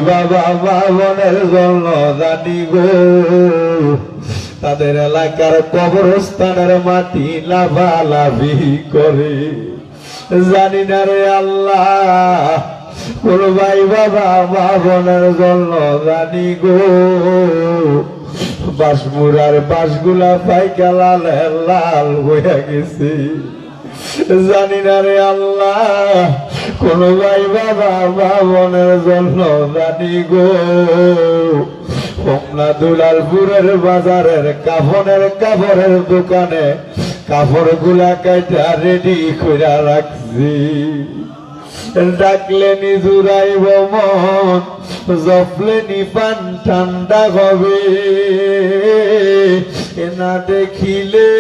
বাবা মা বোনের জন্য জানি গো তাদের এলাকার কবরস্থানের মাটি লাফালাফি করে। জানি না রে আল্লাহ কোন ভাই বাবা মা বোনের জন্য জানি গো বাসমুরার বাসগুলা পাইকা লাল লাল হইয়া গেছে। জানি না রে আল্লাহ কোন ভাই বাবা মা বোনের জন্য জানি গো হোমনা দুলালপুরের বাজারের কাপড়ের দোকানে কাপড় গুলা কাইটা রেডি কইরা রাখছি। ডাকলেনি জুড়াইব মন জপলেনি পান ঠান্ডা হবে না দেখিলে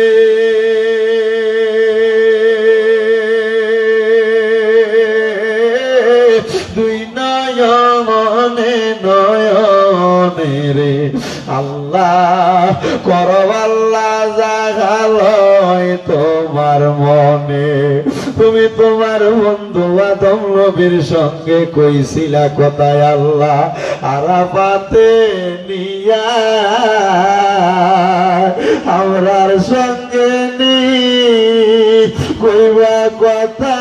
দুই নয়নে নয়নে রে আল্লাহ করব আল্লাহ জাগালয় তোমার মনে। তুমি তোমার বন্ধু আদম নবীর সঙ্গে কইছিলা কথায় আল্লাহ আরাফাতে নিয়া আমরার সঙ্গে নি কইবা কথা